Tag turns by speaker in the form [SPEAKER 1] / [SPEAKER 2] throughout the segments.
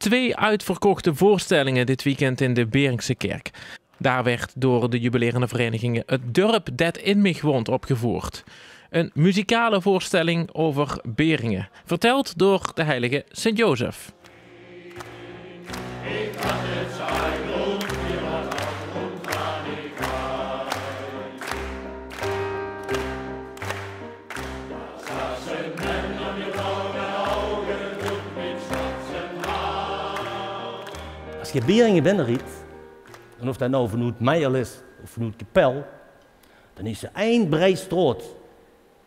[SPEAKER 1] 2 uitverkochte voorstellingen dit weekend in de Beringse Kerk. Daar werd door de jubilerende verenigingen het Dorp dat in mich woont opgevoerd. Een muzikale voorstelling over Beringen, verteld door de heilige Sint-Jozef.
[SPEAKER 2] Als je Beringen binnenriet, en of dat nou vanuit Meijer is of vanuit Kapel, dan is er één brei straat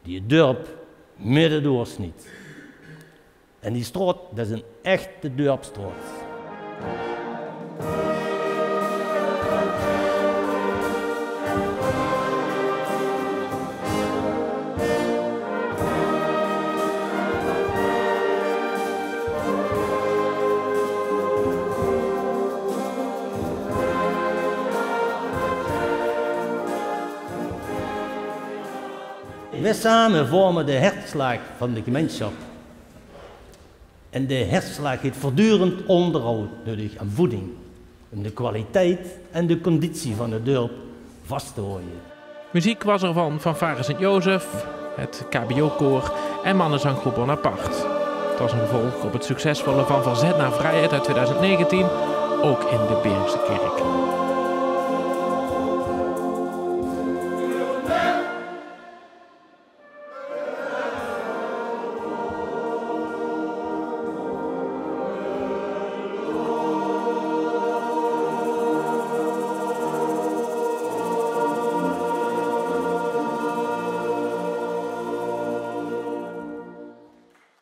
[SPEAKER 2] die het dorp midden doorsniet. En die straat, dat is een echte dorpstraat. Wij samen vormen de hartslag van de gemeenschap. En de hartslag heeft voortdurend onderhoud nodig aan voeding. Om de kwaliteit en de conditie van het dorp vast te houden.
[SPEAKER 1] Muziek was er van Fanfare Sint-Jozef, het KBO-koor en mannenzanggroep Bonaparte. Het was een gevolg op het succesvolle Van Verzet naar Vrijheid uit 2019, ook in de Beringse Kerk.